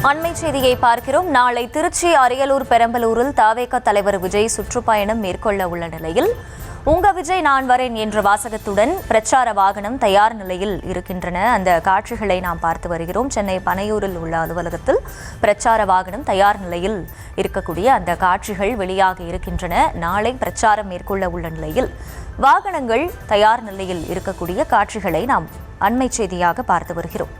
அண்மை செய்தியை பார்க்கிறோம். நாளை திருச்சி, அரியலூர், பெரம்பலூரில் தவேக தலைவர் விஜய் சுற்றுப்பயணம் மேற்கொள்ள உள்ள நிலையில் உங்க விஜய் நான் வரேன் என்ற வாசகத்துடன் பிரச்சார வாகனம் தயார் நிலையில் இருக்கின்றன. அந்த காட்சிகளை நாம் பார்த்து வருகிறோம். சென்னை பனையூரில் உள்ள அலுவலகத்தில் பிரச்சார வாகனம் தயார் நிலையில் இருக்கக்கூடிய அந்த காட்சிகள் வெளியாக இருக்கின்றன. நாளை பிரச்சாரம் மேற்கொள்ள உள்ள நிலையில் வாகனங்கள் தயார் நிலையில் இருக்கக்கூடிய காட்சிகளை நாம் அண்மை செய்தியாக பார்த்து வருகிறோம்.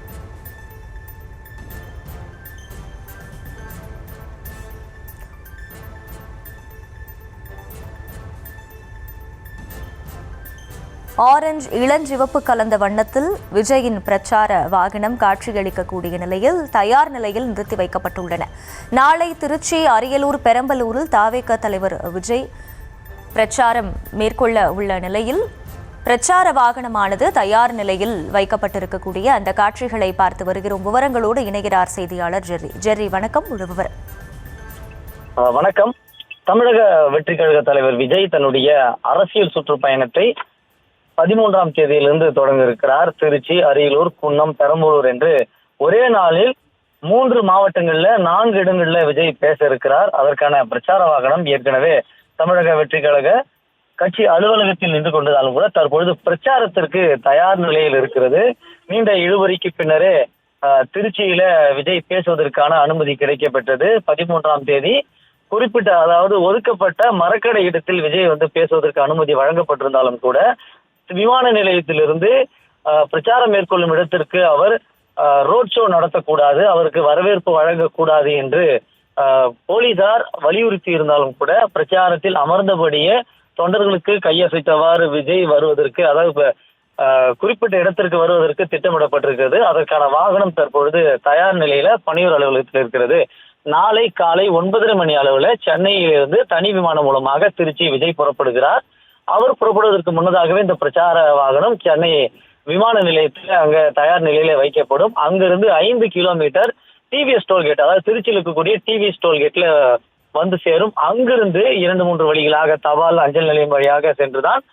ஆரஞ்சு இளஞ்சிவப்பு கலந்த வண்ணத்தில் விஜயின் பிரச்சார வாகனம் காட்சியளிக்கக்கூடிய நிலையில் தயார் நிலையில் நிறுத்தி வைக்கப்பட்டுள்ளன. நாளை திருச்சி, அரியலூர், பெரம்பலூரில் தவேக தலைவர் விஜய் பிரச்சாரம் மேற்கொள்ள உள்ள நிலையில் பிரச்சார வாகனமானது தயார் நிலையில் வைக்கப்பட்டிருக்கக்கூடிய அந்த காட்சிகளை பார்த்து வருகிறோம். விவரங்களோடு இணைகிறார் செய்தியாளர் ஜெர்ரி. வணக்கம். முழு விவரம். வணக்கம். தமிழக வெற்றி கழக தலைவர் விஜய் தன்னுடைய அரசியல் சுற்றுப்பயணத்தை 13ஆம் தேதியிலிருந்து தொடங்க இருக்கிறார். திருச்சி, அரியலூர், குன்னம், பெரம்பலூர் என்று ஒரே நாளில் 3 மாவட்டங்கள்ல 4 இடங்கள்ல விஜய் பேச இருக்கிறார். அதற்கான பிரச்சார வாகனம் ஏற்கனவே தமிழக வெற்றி கழக கட்சி அலுவலகத்தில் நின்று கொண்டதாலும் கூட தற்பொழுது பிரச்சாரத்திற்கு தயார் நிலையில் இருக்கிறது. நீண்ட இழுபறிக்கு பின்னரே திருச்சியில விஜய் பேசுவதற்கான அனுமதி கிடைக்கப்பெற்றது. 13ஆம் தேதி குறிப்பிட்ட, அதாவது ஒதுக்கப்பட்ட மரக்கடை இடத்தில் விஜய் பேசுவதற்கு அனுமதி வழங்கப்பட்டிருந்தாலும் கூட விமான நிலையத்திலிருந்து பிரச்சாரம் மேற்கொள்ளும் இடத்திற்கு அவர் ரோட் ஷோ நடத்தக்கூடாது, அவருக்கு வரவேற்பு வழங்கக்கூடாது என்று போலீசார் வலியுறுத்தி இருந்தாலும் கூட பிரச்சாரத்தில் அமர்ந்தபடியே தொண்டர்களுக்கு கையசைத்தவாறு விஜய் வருவதற்கு, அதாவது குறிப்பிட்ட இடத்திற்கு வருவதற்கு திட்டமிடப்பட்டிருக்கிறது. அதற்கான வாகனம் தற்பொழுது தயார் நிலையில பணியூர் அலுவலகத்தில் இருக்கிறது. நாளை காலை 9:30 மணி அளவுல சென்னையிலிருந்து தனி விமானம் மூலமாக திருச்சி விஜய் புறப்படுகிறார். அவர் புறப்படுவதற்கு முன்னதாகவே இந்த பிரச்சார வாகனம் சென்னை விமான நிலையத்தில் அங்க தயார் நிலையில வைக்கப்படும். அங்கிருந்து 5 கிலோமீட்டர் டிவிஎஸ் டோல்கேட், அதாவது திருச்சியில் இருக்கக்கூடிய டிவிஎஸ் டோல்கேட்ல வந்து சேரும். அங்கிருந்து 2-3 வழிகளாக தபால் அஞ்சல் நிலையம் வழியாக சென்றுதான்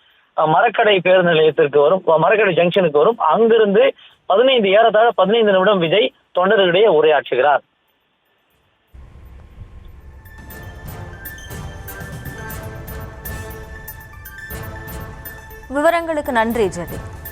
மரக்கடை பேருந்து நிலையத்திற்கு வரும், மரக்கடை ஜங்ஷனுக்கு வரும். அங்கிருந்து ஏறத்தாழ 15 நிமிடம் விஜய் தொண்டர்களிடையே உரையாற்றுகிறார். விவரங்களுக்கு நன்றி ஜெர்ரி.